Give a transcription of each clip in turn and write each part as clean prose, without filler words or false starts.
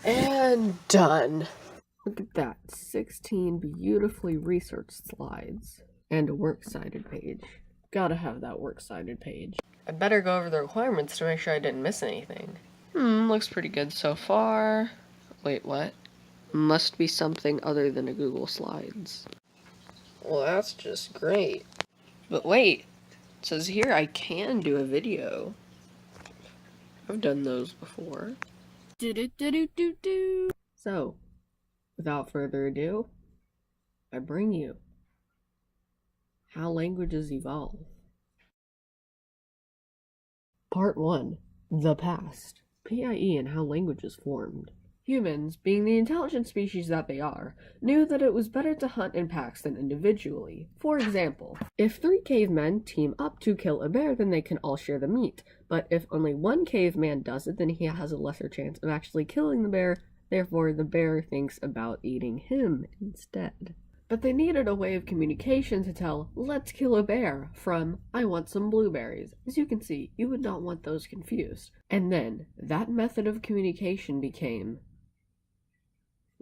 And done. Look at that. 16 beautifully researched slides. And a works cited page. Gotta have that works cited page. I'd better go over the requirements to make sure I didn't miss anything. Looks pretty good so far. Wait, what? Must be something other than a Google Slides. Well, that's just great. But wait, it says here I can do a video. I've done those before. So, without further ado, I bring you How Languages Evolve. Part 1. The Past. PIE and How Languages Formed. Humans, being the intelligent species that they are, knew that it was better to hunt in packs than individually. For example, if 3 cavemen team up to kill a bear, then they can all share the meat. But if only 1 caveman does it, then he has a lesser chance of actually killing the bear. Therefore, the bear thinks about eating him instead. But they needed a way of communication to tell, let's kill a bear, from, I want some blueberries. As you can see, you would not want those confused. And then, that method of communication became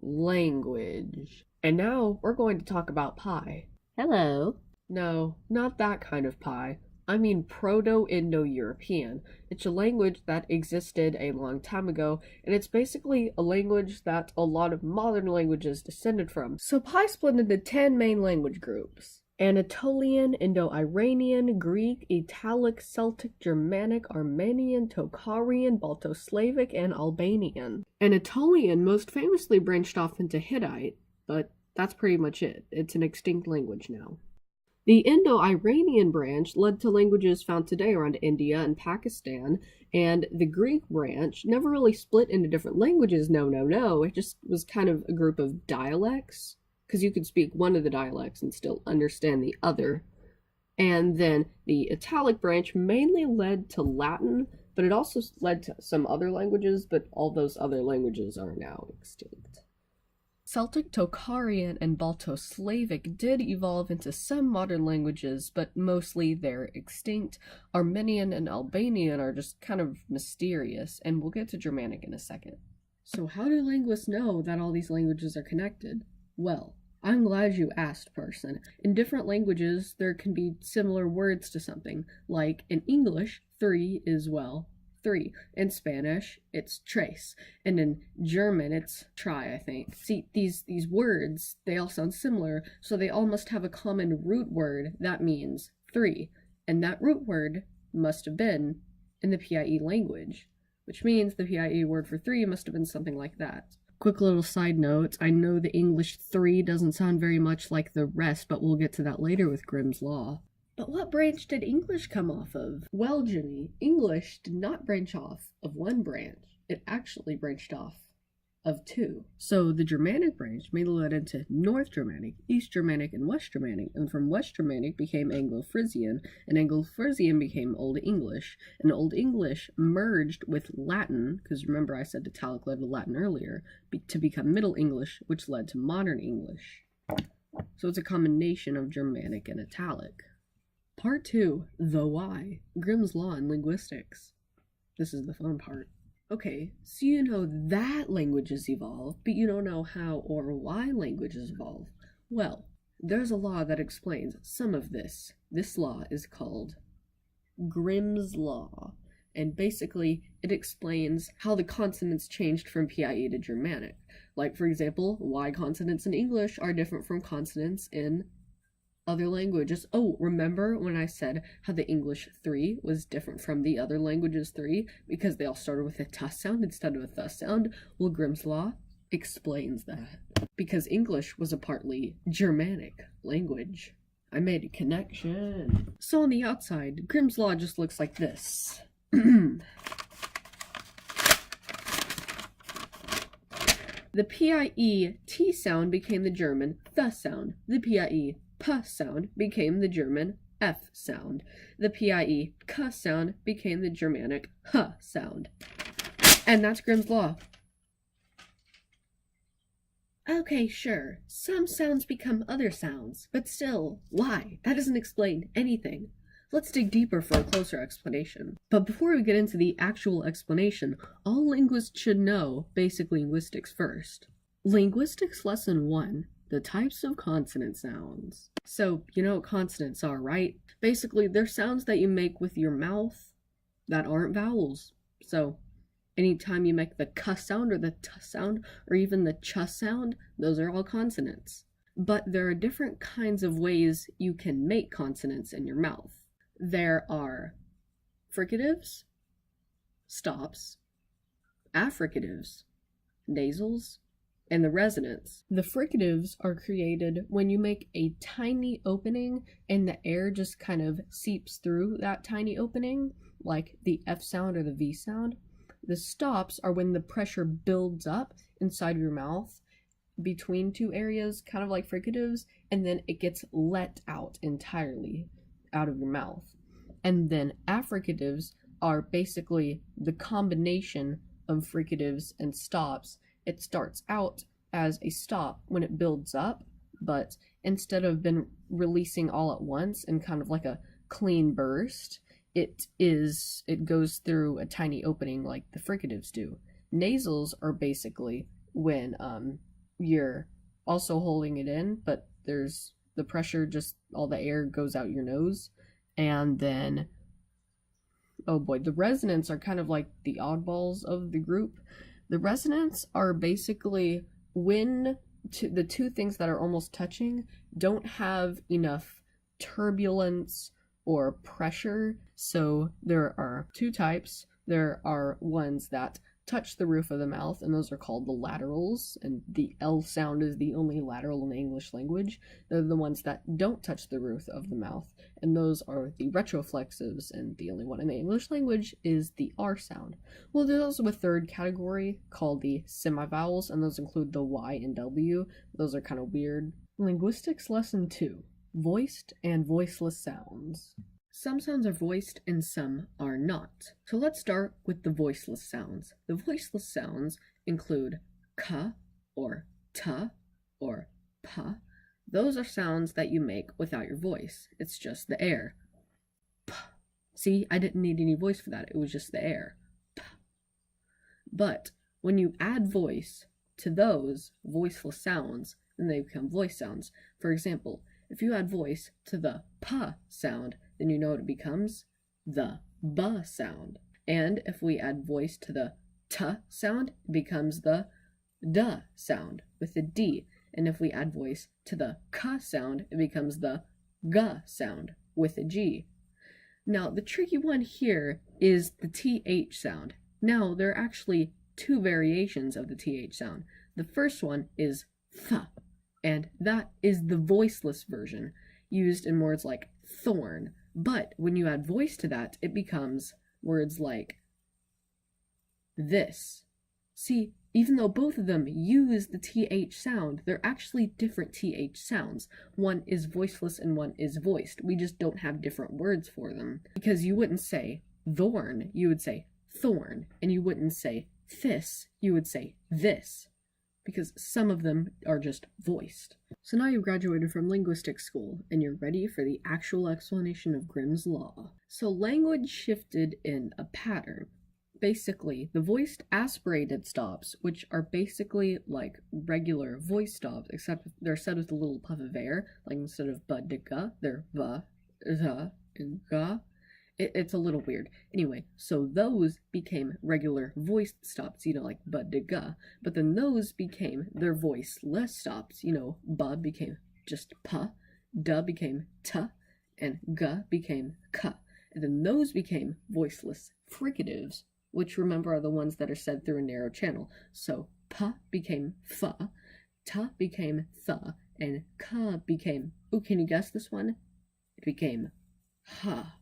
language. And now, we're going to talk about pie. Hello. No, not that kind of pie. I mean proto-indo-European. It's a language that existed a long time ago, and it's basically a language that a lot of modern languages descended from. So pi split into 10 main language groups. Anatolian, Indo-Iranian, Greek, Italic, Celtic, Germanic, Armenian, Tocharian, Balto-Slavic, and Albanian. Anatolian most famously branched off into Hittite, but that's pretty much it. It's an extinct language now. The Indo-Iranian branch led to languages found today around India and Pakistan, and the Greek branch never really split into different languages, no. It just was kind of a group of dialects, because you could speak one of the dialects and still understand the other. And then the Italic branch mainly led to Latin, but it also led to some other languages, but all those other languages are now extinct. Celtic, Tocharian, and Balto-Slavic did evolve into some modern languages, but mostly they're extinct. Armenian and Albanian are just kind of mysterious, and we'll get to Germanic in a second. So how do linguists know that all these languages are connected? Well, I'm glad you asked, person. In different languages, there can be similar words to something, like in English, 3 is, well, 3. In Spanish, it's tres. And in German, it's try, I think. See, these words, they all sound similar, so they all must have a common root word that means 3. And that root word must have been in the PIE language, which means the PIE word for 3 must have been something like that. Quick little side note, I know the English 3 doesn't sound very much like the rest, but we'll get to that later with Grimm's Law. But what branch did English come off of? Well, Jimmy, English did not branch off of one branch. It actually branched off of 2. So the Germanic branch mainly led into North Germanic, East Germanic, and West Germanic, and from West Germanic became Anglo-Frisian, and Anglo-Frisian became Old English, and Old English merged with Latin, because remember I said Italic led to Latin earlier, to become Middle English, which led to Modern English. So it's a combination of Germanic and Italic. Part 2, the why, Grimm's Law in linguistics. This is the fun part. Okay, so you know that languages evolve, but you don't know how or why languages evolve. Well, there's a law that explains some of this. This law is called Grimm's Law, and basically it explains how the consonants changed from PIE to Germanic. Like, for example, why consonants in English are different from consonants in other languages. Oh, remember when I said how the English 3 was different from the other languages 3 because they all started with a t sound instead of a th sound? Well, Grimm's Law explains that. Because English was a partly Germanic language. I made a connection. So on the outside, Grimm's Law just looks like this. The PIE T sound became the German th sound. The PIE P sound became the German F sound. The PIE K sound became the Germanic H sound. And that's Grimm's Law. Okay, sure, some sounds become other sounds, but still, why? That doesn't explain anything. Let's dig deeper for a closer explanation. But before we get into the actual explanation, all linguists should know basic linguistics first. Linguistics Lesson 1, the types of consonant sounds. So, you know what consonants are, right? Basically, they're sounds that you make with your mouth that aren't vowels. So, anytime you make the k sound or the t sound or even the ch sound, those are all consonants. But there are different kinds of ways you can make consonants in your mouth. There are fricatives, stops, affricatives, nasals, and the resonants. The fricatives are created when you make a tiny opening and the air just kind of seeps through that tiny opening, like the F sound or the V sound. The stops are when the pressure builds up inside your mouth between two areas, kind of like fricatives, and then it gets let out entirely out of your mouth. And then affricatives are basically the combination of fricatives and stops. It starts out as a stop when it builds up, but instead of been releasing all at once and kind of like a clean burst, it goes through a tiny opening like the fricatives do. Nasals are basically when you're also holding it in, but there's the pressure, just all the air goes out your nose. And then, oh boy, the resonants are kind of like the oddballs of the group. The resonants are basically when the two things that are almost touching don't have enough turbulence or pressure. So there are two types. There are ones that touch the roof of the mouth, and those are called the laterals, and the L sound is the only lateral in the English language. They're the ones that don't touch the roof of the mouth, and those are the retroflexives, and the only one in the English language is the R sound. Well, there's also a third category called the semivowels, and those include the Y and W. Those are kind of weird. Linguistics Lesson 2, voiced and voiceless sounds. Some sounds are voiced and some are not. So let's start with the voiceless sounds. The voiceless sounds include k or t or p. Those are sounds that you make without your voice. It's just the air. P. See, I didn't need any voice for that. It was just the air. P. But when you add voice to those voiceless sounds, then they become voice sounds. For example, if you add voice to the p sound, then you know what it becomes? The b sound. And if we add voice to the t sound, it becomes the d sound with the d. And if we add voice to the k sound, it becomes the g sound with a g. Now, the tricky one here is the th sound. Now, there are actually two variations of the th sound. The first one is th, and that is the voiceless version, used in words like thorn. But when you add voice to that, it becomes words like this. See, even though both of them use the th sound, they're actually different th sounds. One is voiceless and one is voiced. We just don't have different words for them. Because you wouldn't say thorn, you would say thorn. And you wouldn't say this, you would say this. Because some of them are just voiced. So now you've graduated from linguistics school, and you're ready for the actual explanation of Grimm's law. So language shifted in a pattern. Basically, the voiced aspirated stops, which are basically like regular voice stops, except they're said with a little puff of air, like instead of ba de ga, they're va, za, and ga. It's a little weird. Anyway, so those became regular voiced stops, like ba de ga. But then those became their voiceless stops, ba became just pa, da became ta, and ga became ka. And then those became voiceless fricatives, which remember are the ones that are said through a narrow channel. So pa became fa, ta became tha, and ka became, can you guess this one? It became ha.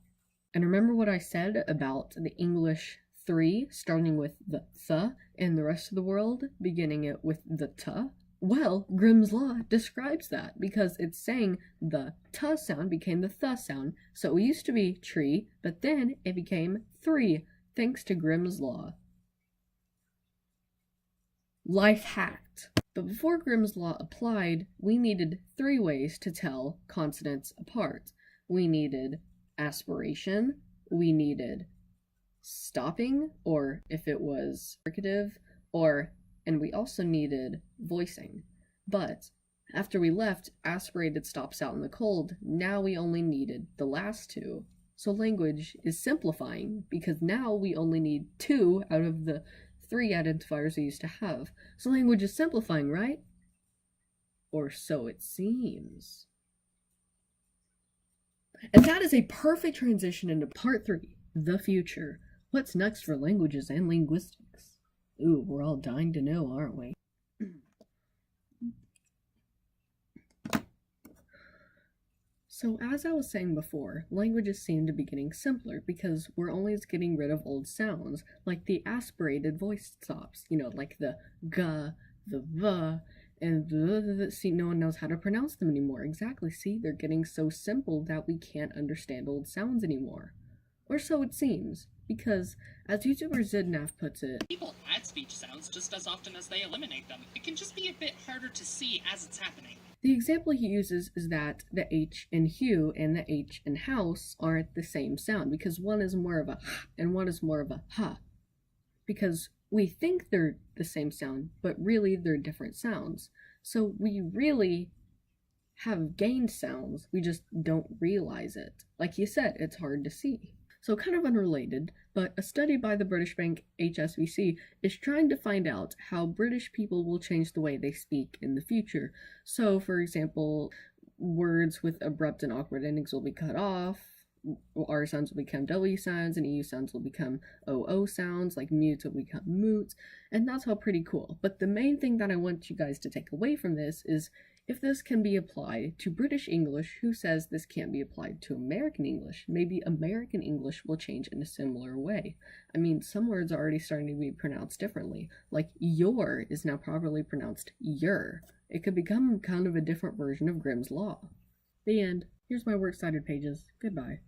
And remember what I said about the English 3 starting with the th and the rest of the world beginning it with the t? Well, Grimm's law describes that because it's saying the t sound became the th sound. So it used to be tree, but then it became 3 thanks to Grimm's law. Life hacked. But before Grimm's law applied, we needed 3 ways to tell consonants apart. We needed aspiration, we needed stopping, or if it was fricative, and we also needed voicing. But after we left aspirated stops out in the cold, now we only needed the last two. So language is simplifying because now we only need 2 out of the 3 identifiers we used to have. So language is simplifying, right? Or so it seems. And that is a perfect transition into part 3, the future. What's next for languages and linguistics? Ooh, we're all dying to know, aren't we? So as I was saying before, languages seem to be getting simpler because we're always getting rid of old sounds, like the aspirated voice stops, like the g, the v, and the. See, no one knows how to pronounce them anymore. Exactly, see, they're getting so simple that we can't understand old sounds anymore. Or so it seems, because, as YouTuber Zidnaf puts it, people add speech sounds just as often as they eliminate them. It can just be a bit harder to see as it's happening. The example he uses is that the H in hue and the H in house aren't the same sound, because one is more of a h and one is more of a ha. Because we think they're the same sound, but really they're different sounds. So we really have gained sounds, we just don't realize it. Like you said, it's hard to see. So kind of unrelated, but a study by the British bank HSBC is trying to find out how British people will change the way they speak in the future. So, for example, words with abrupt and awkward endings will be cut off, R sounds will become W sounds, and EU sounds will become OO sounds, like mutes will become moots, and that's all pretty cool. But the main thing that I want you guys to take away from this is, if this can be applied to British English, who says this can't be applied to American English? Maybe American English will change in a similar way. I mean, some words are already starting to be pronounced differently. Like your is now properly pronounced yer. It could become kind of a different version of Grimm's Law. The end. Here's my works cited pages. Goodbye.